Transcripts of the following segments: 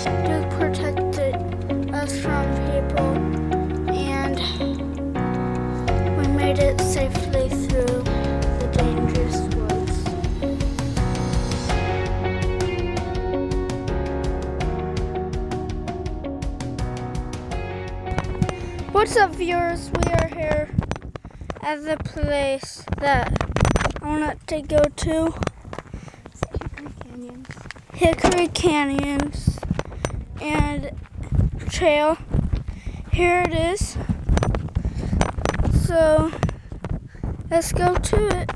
to protect us from people, and we made it safely through the dangerous woods. What's up, viewers? We are here at the place that I want to go to. Hickory Canyons. Hickory Canyons and trail. Here it is. So let's go to it.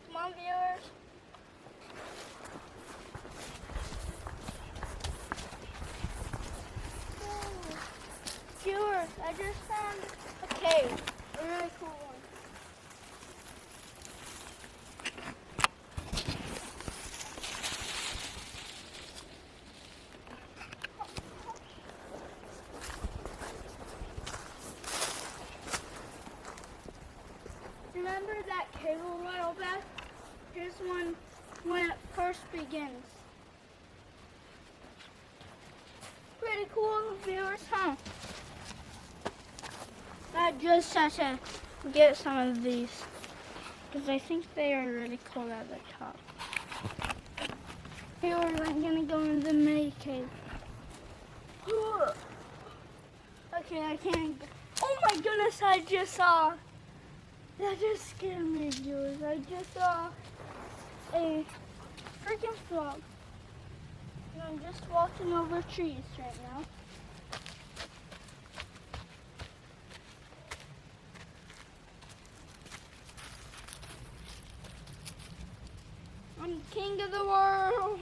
Come on, viewers. Viewers, I just found a cave. A really cool one. Remember that cave a while back? Here's one when it first begins. Pretty cool, viewers, huh? I just had to get some of these because I think they are really cool at the top. Viewers, I'm gonna go in the mini cave. Okay, I can't go. Oh my goodness, I just saw. That just scared me, viewers. I just saw a freaking frog. And I'm just walking over trees right now. I'm king of the world.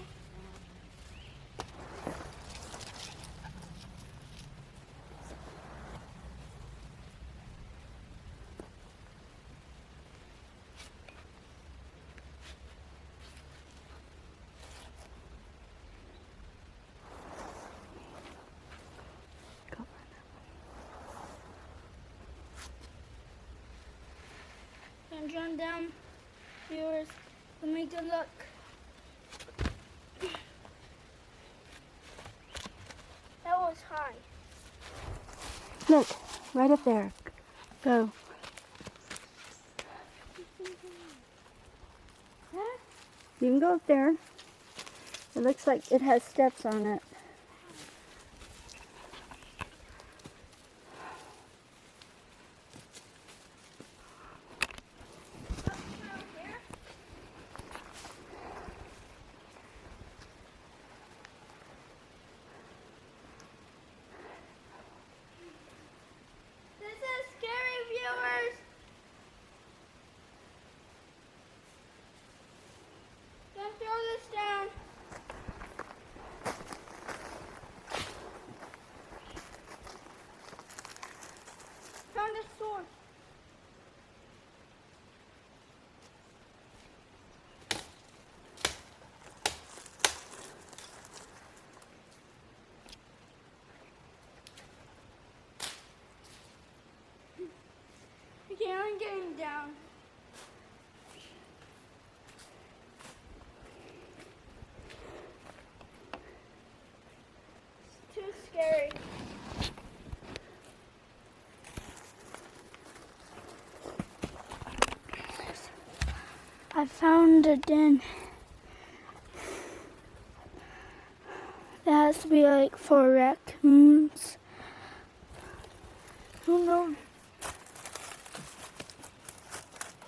And run down, viewers. Let me go look. That was high. Look, right up there. Go. You can go up there. It looks like it has steps on it. This is scary, viewers. Don't throw this down. Found a sword. Okay, I'm getting down. It's too scary. I found a den. That has to be like for raccoons. Who knows?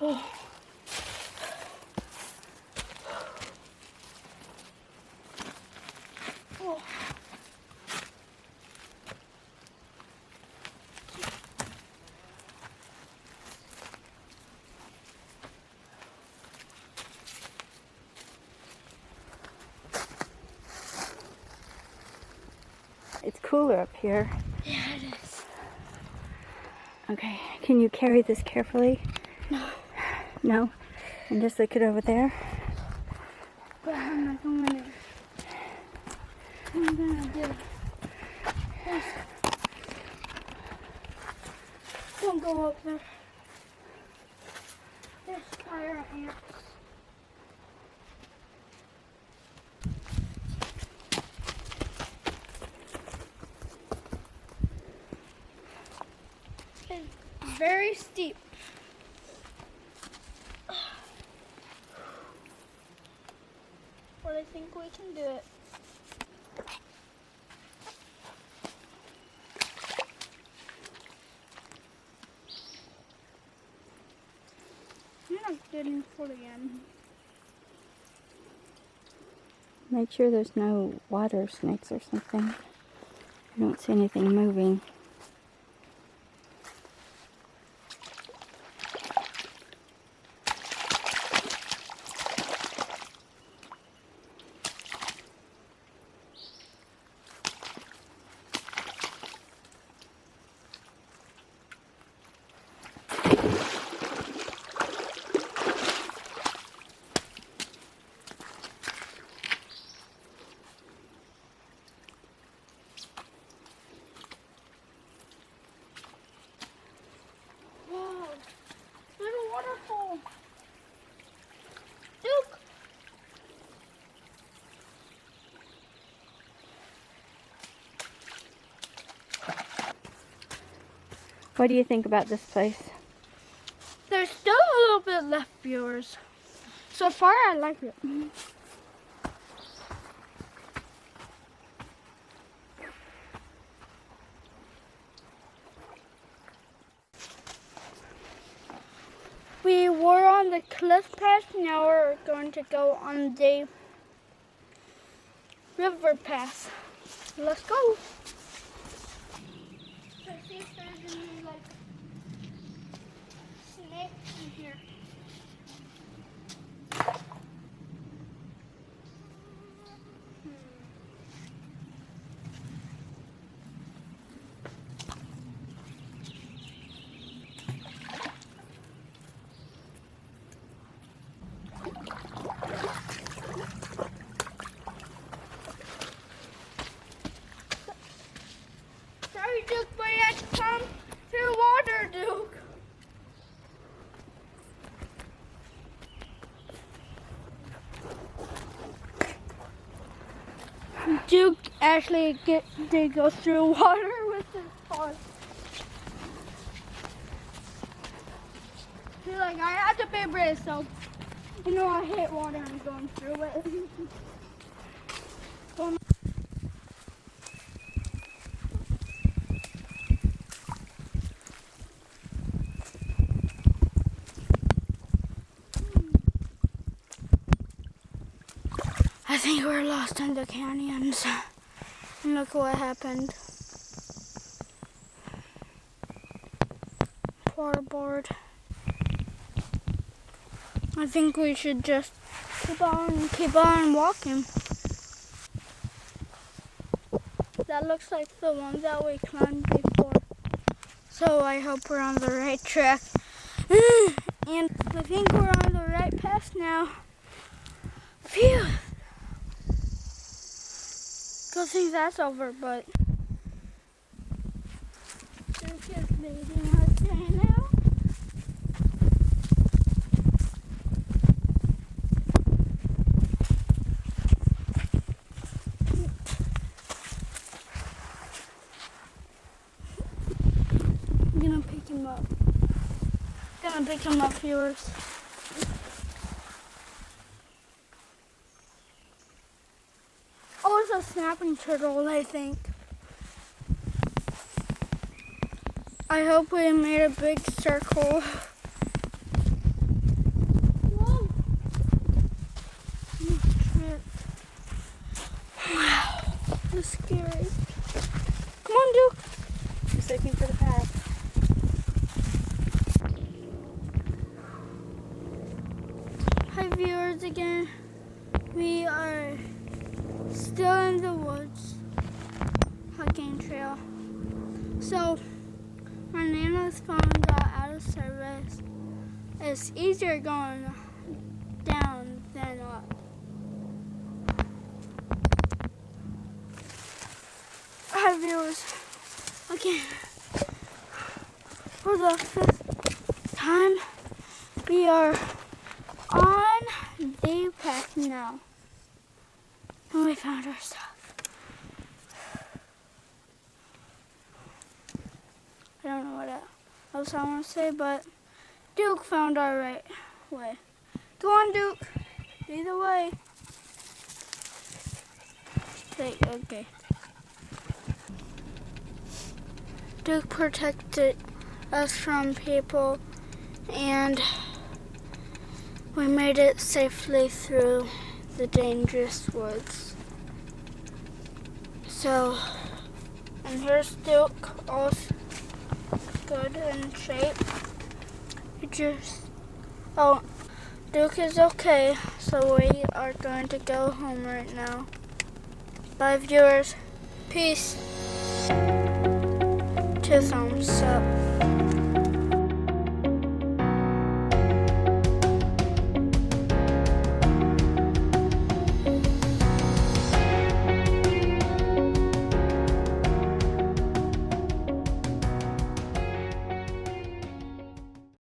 Oh. Oh. It's cooler up here. Yeah, it is. Okay, can you carry this carefully? No. No? And just look it over there? But I'm not going in. I'm gonna do this. Don't go up there. There's fire ants. It's very steep. But I think we can do it. You're not getting full again. Make sure there's no water snakes or something. I don't see anything moving. Wow, little waterfall. Look. What do you think about this place? There's still a little bit left, viewers. So far, I like it. We were on the cliff path. Now we're going to go on the river path. Let's go. Let's see if there's any like snakes in here. Sorry, Duke, but you have to come through water, Duke. Duke actually did go through water with his car. He's like, I have to pay brave, so you know I hate water and going through it. Going I think we're lost in the canyons. And look what happened. Waterboard. I think we should just keep on walking. That looks like the one that we climbed before. So I hope we're on the right track. And I think we're on the right path now. Phew! Don't think that's over, but there's just leaving us right now. I'm gonna pick him up. Gonna pick him up, viewers. Oh, it's a snapping turtle, I think. I hope we made a big circle. Whoa! Trip. Wow, that's scary. Come on, Duke. Just looking for the path. Hi, viewers again. We are still in the woods, hiking trail. So, my Nana Duke's phone got out of service. It's easier going down than up. Hi viewers. Okay. For the 5th time, we are on the path now. And we found our stuff. I don't know what else I want to say, but Duke found our right way. Go on, Duke. Lead the way. Okay. Duke protected us from people, and we made it safely through the dangerous woods. So, and here's Duke, all good in shape. Duke is okay, so we are going to go home right now. Bye viewers, peace. 2 thumbs up.